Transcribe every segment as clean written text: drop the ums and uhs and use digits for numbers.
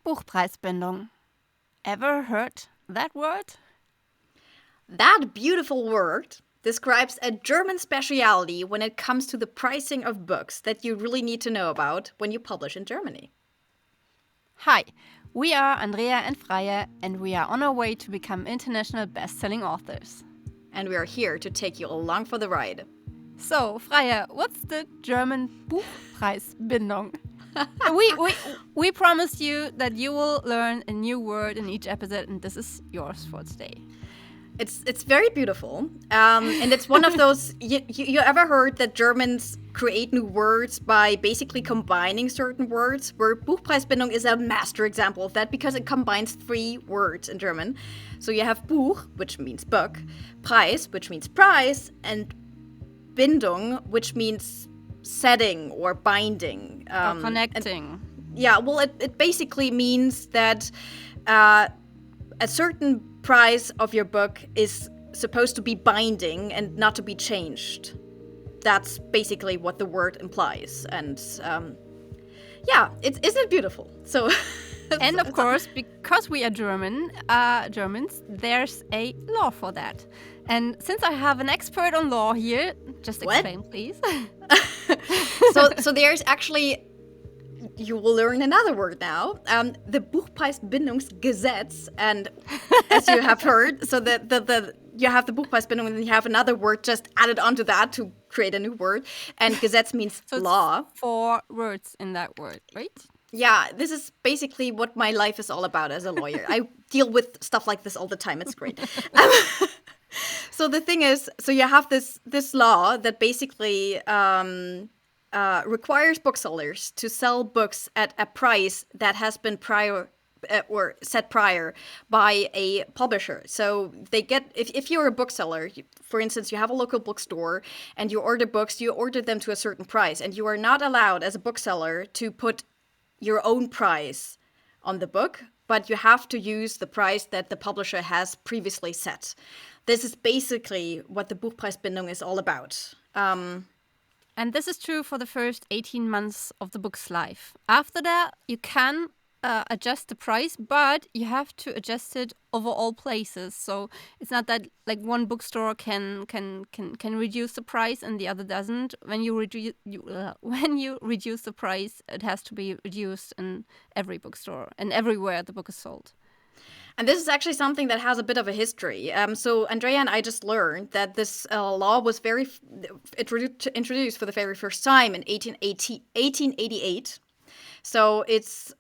Buchpreisbindung. Ever heard that word? That beautiful word describes a German speciality when it comes to the pricing of books that you really need to know about when you publish in Germany. Hi, we are Andrea and Freya, and we are on our way to become international best-selling authors. And we are here to take you along for the ride. So, Freya, what's the German Buchpreisbindung? we promised you that you will learn a new word in each episode, and this is yours for today. It's very beautiful, and it's one of those. You ever heard that Germans create new words by basically combining certain words? Where Buchpreisbindung is a master example of that because it combines 3 words in German. So you have Buch, which means book, Preis, which means price, and Bindung, which means setting or binding. Or connecting. It basically means that a certain price of your book is supposed to be binding and not to be changed. That's basically what the word implies. And isn't it beautiful? So, and of course, because we are Germans, there's a law for that. And since I have an expert on law here, just explain, please. So there's actually. You will learn another word now, the Buchpreisbindungsgesetz, and as you have heard, so you have the Buchpreisbindung and then you have another word just added onto that to create a new word, and Gesetz means so law. 4 words in that word, right? Yeah, this is basically what my life is all about as a lawyer. I deal with stuff like this all the time. It's great. So the thing is, so you have this law that basically requires booksellers to sell books at a price that has been set prior by a publisher. So they get, if you're a bookseller, for instance, you have a local bookstore and you order books, you order them to a certain price, and you are not allowed as a bookseller to put your own price on the book, but you have to use the price that the publisher has previously set. This is basically what the Buchpreisbindung is all about. And this is true for the first 18 months of the book's life. After that, you can adjust the price, but you have to adjust it over all places. So it's not that like one bookstore can reduce the price and the other doesn't. When you reduce the price, it has to be reduced in every bookstore and everywhere the book is sold. And this is actually something that has a bit of a history. So Andrea and I just learned that this law was introduced for the very first time in 1888. So it's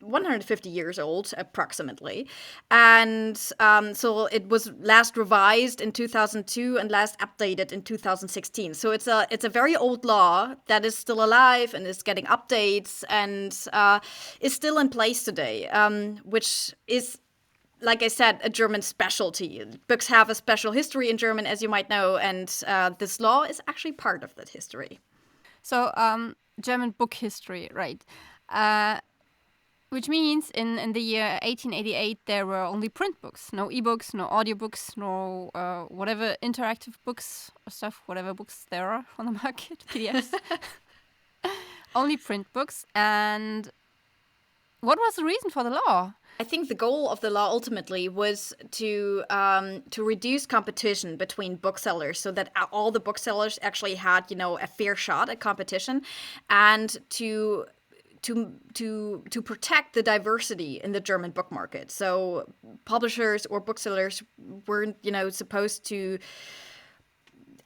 150 years old, approximately. And so it was last revised in 2002 and last updated in 2016. So it's a very old law that is still alive and is getting updates and is still in place today, which is, like I said, a German specialty. Books have a special history in German, as you might know, and this law is actually part of that history. So German book history, right? Which means in the year 1888, there were only print books, no ebooks, no audiobooks, no whatever interactive books or stuff, whatever books there are on the market, PDFs. Only print books. And what was the reason for the law? I think the goal of the law ultimately was to reduce competition between booksellers, so that all the booksellers actually had, a fair shot at competition, and to protect the diversity in the German book market. So publishers or booksellers weren't, supposed to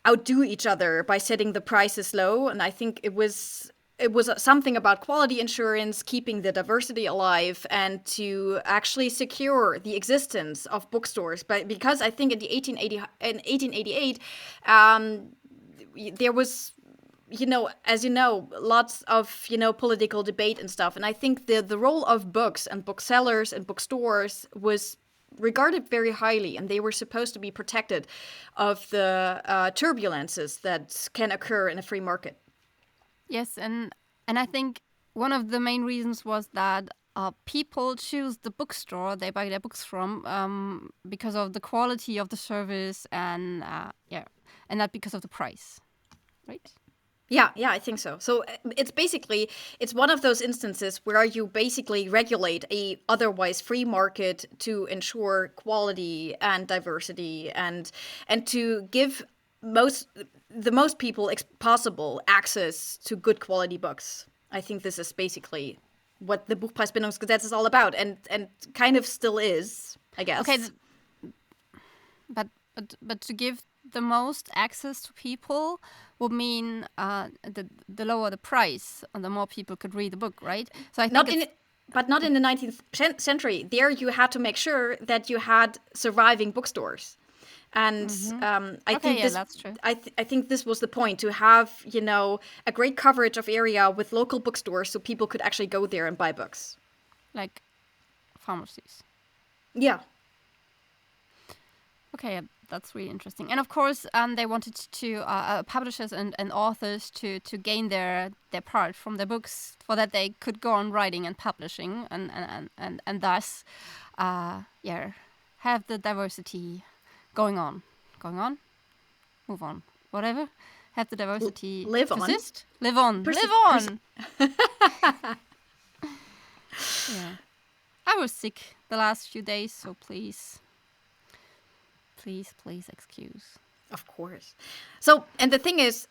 outdo each other by setting the prices low, and I think it was something about quality insurance, keeping the diversity alive, and to actually secure the existence of bookstores. But because I think in 1888, there was, as you know, lots of, political debate and stuff. And I think the role of books and booksellers and bookstores was regarded very highly, and they were supposed to be protected of the turbulences that can occur in a free market. Yes, and I think one of the main reasons was that people choose the bookstore they buy their books from because of the quality of the service and not because of the price, right? Yeah, I think so. So it's one of those instances where you basically regulate a otherwise free market to ensure quality and diversity and to give most the most people possible access to good quality books. I think this is basically what the Buchpreisbindungsgesetz is all about, and kind of still is, I Okay, guess. but to give the most access to people would mean the lower the price, and the more people could read the book, right? So I think Not it's in But not in the 19th century. There you had to make sure that you had surviving bookstores. And I okay. think Yeah, this that's true. I think this was the point, to have, a great coverage of area with local bookstores so people could actually go there and buy books. Like pharmacies. Yeah. Okay, that's really interesting. And of course, they wanted to publishers and authors to gain their part from their books, for that they could go on writing and publishing, and thus, have the diversity going on, move on, whatever. Have the diversity Live on. persist, live on, live Pers- on. Yeah, I was sick the last few days, so please excuse. Of course. So, and the thing is,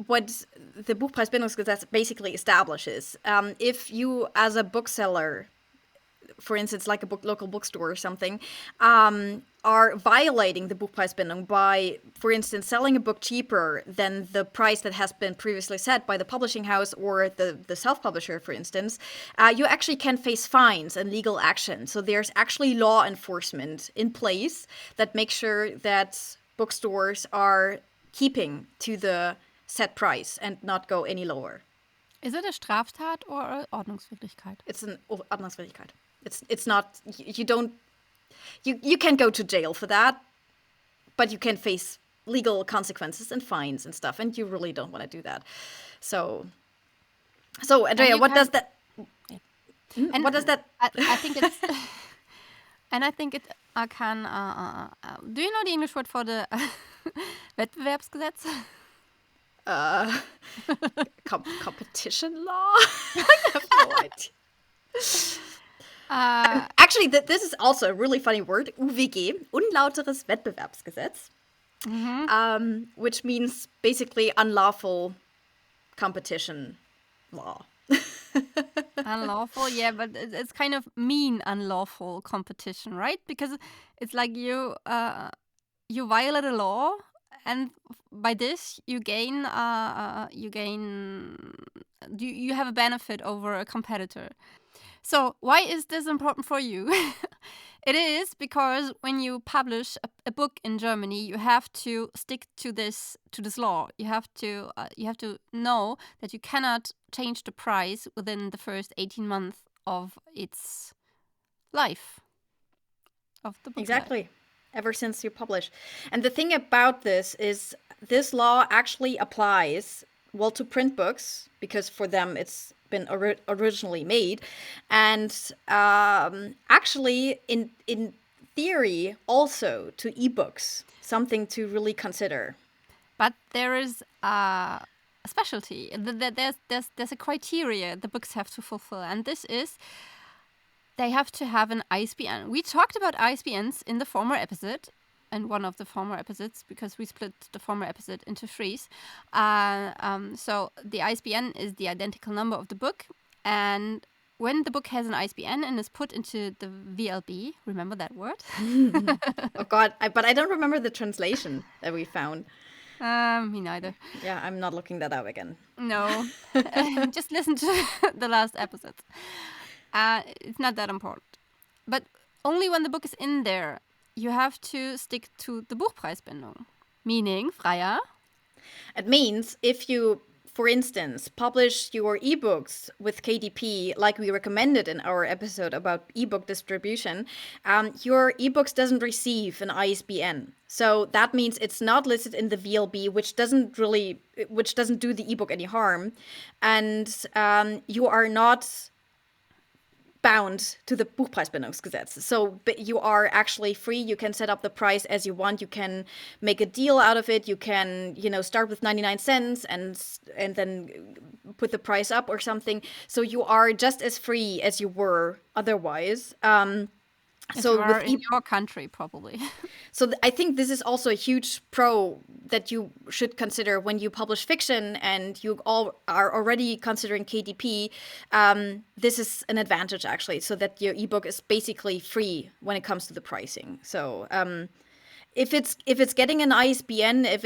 what the Buchpreisbindungsgesetz basically establishes, if you, as a bookseller, for instance, like a local bookstore or something, are violating the Buchpreisbindung by, for instance, selling a book cheaper than the price that has been previously set by the publishing house or the self-publisher, for instance, you actually can face fines and legal action. So there's actually law enforcement in place that makes sure that bookstores are keeping to the set price and not go any lower. Is it a Straftat or Ordnungswidrigkeit? It's an Ordnungswidrigkeit. It's not, you can't go to jail for that, but you can face legal consequences and fines and stuff, and you really don't want to do that. So Andrea, what does that? And what does that? I think it's, and I think it can. Do you know the English word for the Wettbewerbsgesetz? Competition law? I have no idea. Actually, this is also a really funny word, UWG, Unlauteres Wettbewerbsgesetz, which means basically unlawful competition law. Unlawful, yeah, but it's kind of mean unlawful competition, right? Because it's like you violate a law, and by this you have a benefit over a competitor. So why is this important for you? It is because when you publish a book in Germany, you have to stick to this law. You have to know that you cannot change the price within the first 18 months of its life, of the book. Exactly. Life. Ever since you publish. And the thing about this is, this law actually applies, well, to print books, because for them it's been originally made, and actually in theory also to ebooks, something to really consider. But there is a specialty. There's a criteria the books have to fulfill, and this is, they have to have an ISBN. We talked about ISBNs in the former episode, and one of the former episodes, because we split the former episode into threes. So the ISBN is the identical number of the book, and when the book has an ISBN and is put into the WiLK, remember that word? Oh God, but I don't remember the translation that we found. Me neither. Yeah, I'm not looking that up again. No, just listen to the last episodes. It's not that important. But only when the book is in there, you have to stick to the Buchpreisbindung. Meaning, Freya? It means if you, for instance, publish your ebooks with KDP, like we recommended in our episode about ebook distribution, your ebooks doesn't receive an ISBN. So that means it's not listed in the WiLK, which doesn't do the ebook any harm, and you are not bound to the Buchpreisbindungsgesetz. So you are actually free. You can set up the price as you want. You can make a deal out of it. You can, start with 99 cents and then put the price up or something. So you are just as free as you were otherwise. If So you are with in your country, probably. so I think this is also a huge pro that you should consider when you publish fiction and you all are already considering KDP. This is an advantage actually, so that your ebook is basically free when it comes to the pricing. So if it's getting an ISBN, if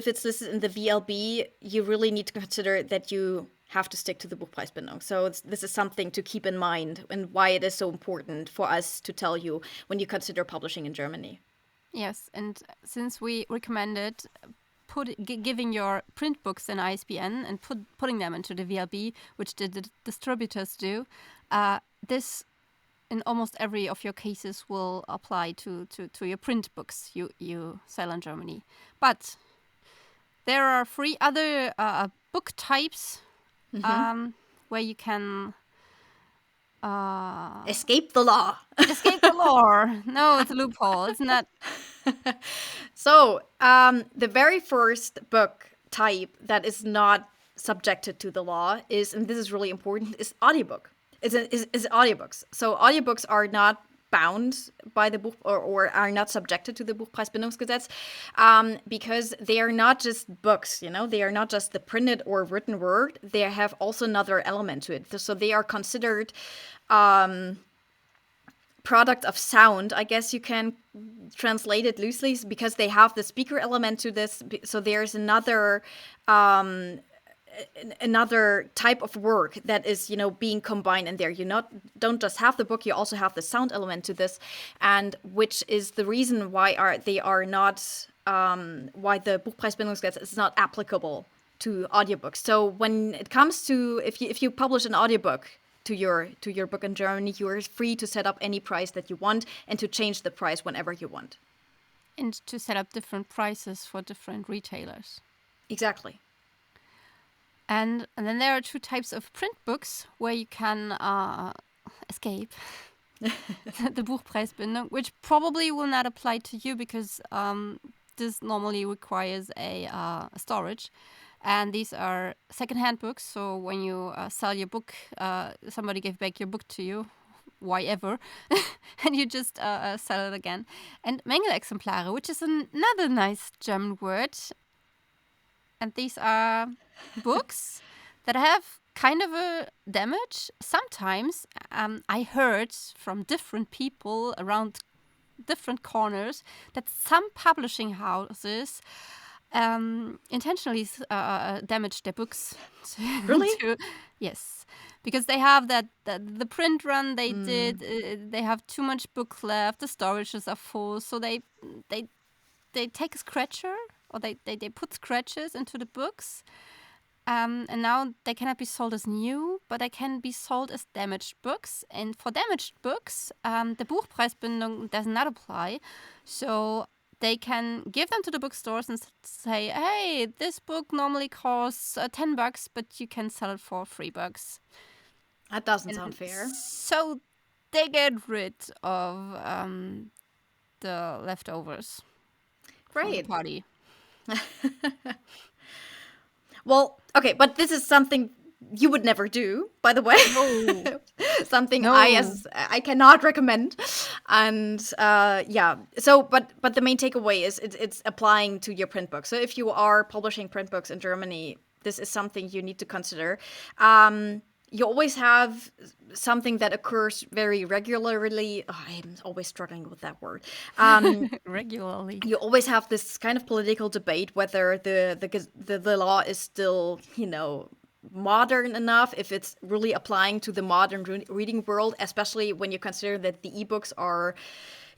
it's listed in the WiLK, you really need to consider that you have to stick to the Buchpreisbindung. So this is something to keep in mind and why it is so important for us to tell you when you consider publishing in Germany. Yes, and since we recommended giving your print books an ISBN and putting them into the WiLK, which the distributors do, this in almost every of your cases will apply to your print books you sell in Germany. But there are 3 other book types where you can Escape the law. escape the law. No, it's a loophole. It's not. So the very first book type that is not subjected to the law is, and this is really important, is audiobook. Is audiobooks. So audiobooks are not bound by the book or are not subjected to the Buchpreisbindungsgesetz because they are not just books, they are not just the printed or written word. They have also another element to it. So they are considered product of sound, I guess you can translate it loosely, because they have the speaker element to this. So there's another type of work that is, being combined in there. You don't just have the book, you also have the sound element to this, and which is the reason why they are not why the Buchpreisbindungsgesetz is not applicable to audiobooks. So when it comes to if you publish an audiobook to your book in Germany, you are free to set up any price that you want and to change the price whenever you want. And to set up different prices for different retailers. Exactly. And then there are 2 types of print books where you can escape the Buchpreisbindung, which probably will not apply to you because this normally requires a storage. And these are secondhand books. So when you sell your book, somebody gave back your book to you, why ever, and you just sell it again. And Mängelexemplare, which is another nice German word. And these are books that have kind of a damage. Sometimes I heard from different people around different corners that some publishing houses intentionally damage their books. Really? Yes, because they have the print run they did. They have too much book left. The storages are full, so they take a scratcher or they put scratches into the books. And now they cannot be sold as new, but they can be sold as damaged books. And for damaged books, the Buchpreisbindung does not apply. So they can give them to the bookstores and say, hey, this book normally costs $10, but you can sell it for $3. That doesn't sound fair. So they get rid of the leftovers. Great. From the party. Well, okay, but this is something you would never do, by the way. No. Something No. I cannot recommend. And yeah, so but the main takeaway is it's applying to your print book. So if you are publishing print books in Germany, this is something you need to consider. You always have something that occurs very regularly. Oh, I'm always struggling with that word. Regularly. You always have this kind of political debate whether the law is still, modern enough, if it's really applying to the modern reading world, especially when you consider that the ebooks are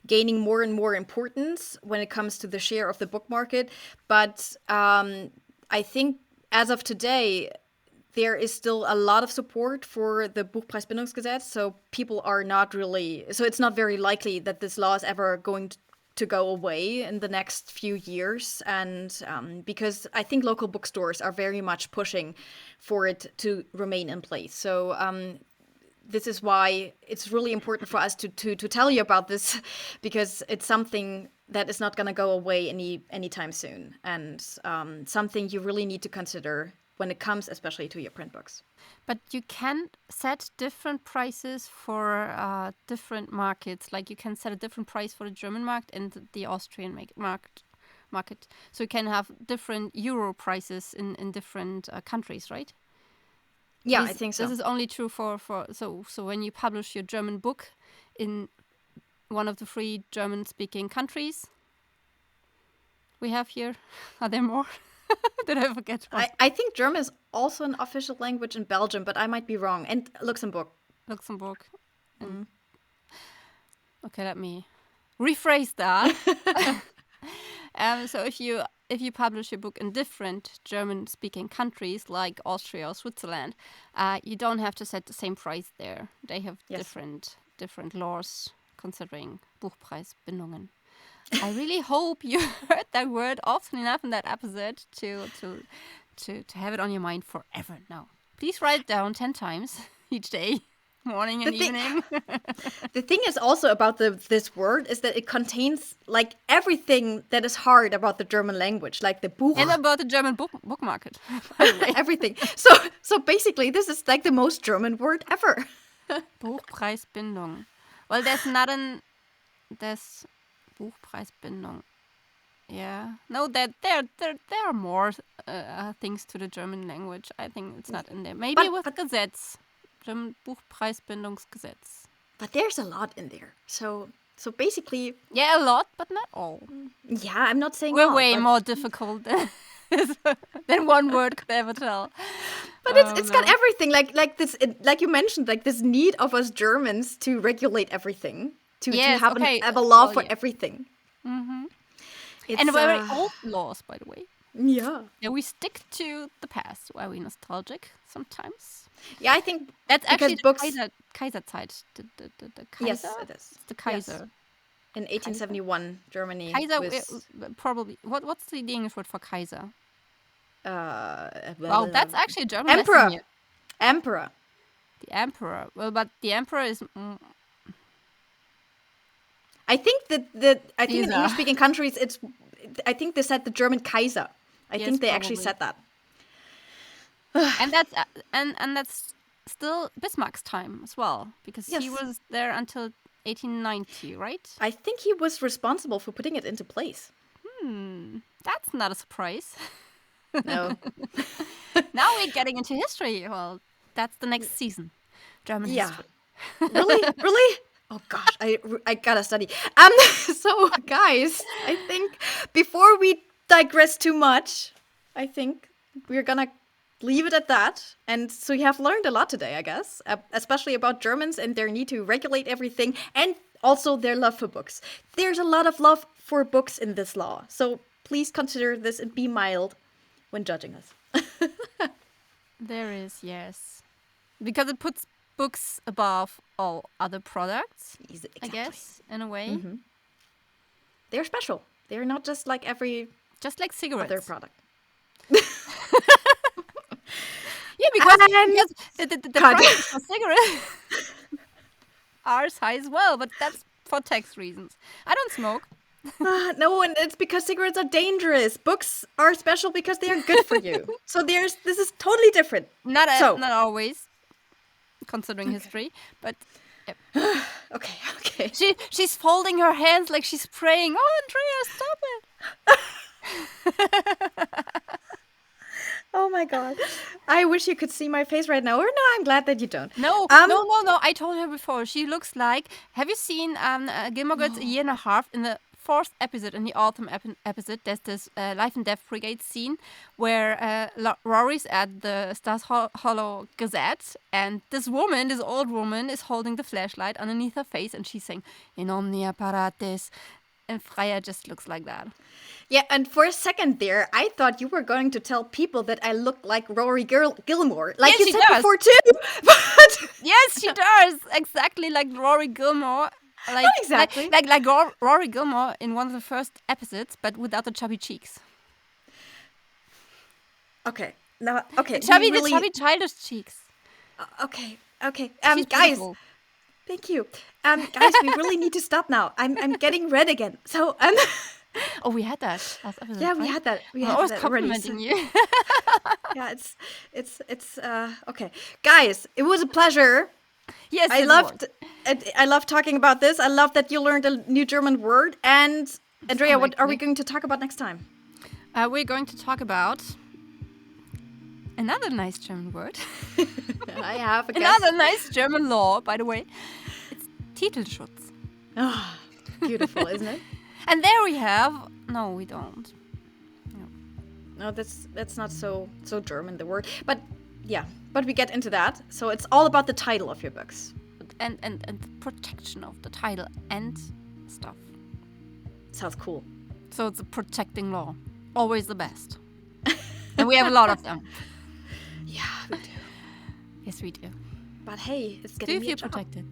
gaining more and more importance when it comes to the share of the book market. But I think as of today, there is still a lot of support for the Buchpreisbindungsgesetz, so people are not really, so it's not very likely that this law is ever going to go away in the next few years. And because I think local bookstores are very much pushing for it to remain in place. So this is why it's really important for us to tell you about this, because it's something that is not going to go away anytime soon, and something you really need to consider when it comes especially to your print books. But you can set different prices for different markets. Like you can set a different price for the German market and the Austrian market. So you can have different euro prices in different countries, right? Yeah, I think so. This is only true for so when you publish your German book in one of the 3 German-speaking countries we have here. Are there more? Did I forget one? I think German is also an official language in Belgium, but I might be wrong. And Luxembourg. Okay, let me rephrase that. So if you publish your book in different German-speaking countries like Austria or Switzerland, you don't have to set the same price there. They have different laws considering Buchpreisbindungen. I really hope you heard that word often enough in that episode to have it on your mind forever now. Please write it down 10 times each day, morning and evening. The thing is also about this word is that it contains like everything that is hard about the German language, like the Buch. And about the German book market. Everything. So basically, this is like the most German word ever. Buchpreisbindung. Well, there's Buchpreisbindung. Yeah. No, there are more things to the German language. I think it's not in there. Maybe with Gesetz. German Buchpreisbindungsgesetz. But there's a lot in there. So basically... Yeah, a lot, but not all. Yeah, I'm not saying we're all, way more difficult than one word could ever tell. But it's got everything. Like this, like you mentioned, like this need of us Germans to regulate everything. To have a law for everything. Mm-hmm. And very old laws, by the way. Yeah. Yeah, we stick to the past. Are we nostalgic sometimes? Yeah, I think that's actually the Kaiserzeit. The Kaiser? Yes, it is. It's the Kaiser. Yes. In 1871, Germany. Kaiser, probably. What's the English word for Kaiser? Well, that's actually a German Emperor. Here. Emperor. The Emperor. Well, but the Emperor is... I think in English-speaking countries, I think they said the German Kaiser. I think they actually said that. And that's and that's still Bismarck's time as well, because he was there until 1890, right? I think he was responsible for putting it into place. That's not a surprise. No. Now we're getting into history. Well, that's the next season. German history. Really? Oh gosh, I gotta study. So guys, I think before we digress too much, I think we're gonna leave it at that. And so you have learned a lot today, I guess, especially about Germans and their need to regulate everything, and also their love for books. There's a lot of love for books in this law, so please consider this and be mild when judging us. There is, yes, because it puts books above all other products, exactly. I guess, in a way. Mm-hmm. They're special. They're not just like just like cigarettes. Other product. Yeah, because the prices for cigarettes are as high as well, but that's for tax reasons. I don't smoke. No, and it's because cigarettes are dangerous. Books are special because they are good for you. So this is totally different. Not always, considering history, but yeah. Okay. She's folding her hands like she's praying. Oh, Andrea, stop it! Oh my god. I wish you could see my face right now. Or no, I'm glad that you don't. No. I told her before. She looks like... Have you seen Gilmore Girls A Year and a Half? In the 4th episode, in the autumn episode, there's this Life and Death Brigade scene where Rory's at the Stars Hollow Gazette, and this old woman, is holding the flashlight underneath her face, and she's saying, "In omnia paratus." And Freya just looks like that. Yeah, and for a second there, I thought you were going to tell people that I look like Rory Gilmore. Like yes, you said before too. But yes, she does. Exactly like Rory Gilmore. Like, not exactly. Like Rory Gilmore in one of the first episodes, but without the chubby cheeks. Okay. Now, okay. The chubby childish cheeks. Okay. Okay. She's Guys, beautiful. thank you. Guys, we really need to stop now. I'm getting red again. So, Oh, we had that last episode, yeah, we right? had that. We I'm had always that already. So, complimenting you. yeah, it's okay. Guys, it was a pleasure. Yes, I it was. loved I love talking about this. I love that you learned a new German word. And Andrea, Some, what are we actually. going to talk about next time? We're going to talk about another nice German word. I have a guess. Another nice German law, by the way. It's Titelschutz. Oh, beautiful, isn't it? And there we have... No, we don't. No, that's not so German, the word. But yeah, but we get into that. So it's all about the title of your books. And the protection of the title and stuff. Sounds cool. So it's a protecting law. Always the best. And we have a lot of them. Yeah, we do. Yes, we do. But hey, it's Do getting you me a feel job. protected?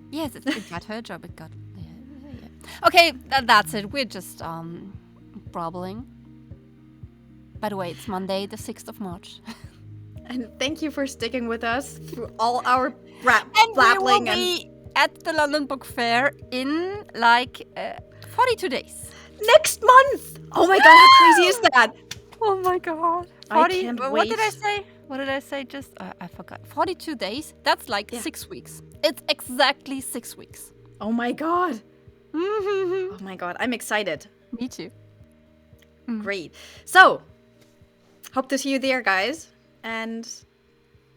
Yes, it got her job. It got... Yeah. Okay, that's it. We're just babbling. By the way, it's Monday, the 6th of March. And thank you for sticking with us through all our And we will blabbling be at the London Book Fair in like 42 days. next month. Oh my god, how crazy is that? Oh my god. I can't What wait. did I say? What did I say? Just, I forgot. 42 days? That's like Yeah. 6 weeks. It's exactly 6 weeks. Oh my god. Oh my god, I'm excited. Me too. Great. So, hope to see you there, guys. And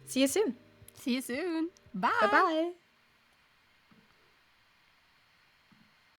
see you soon. See you soon. Bye. Bye bye.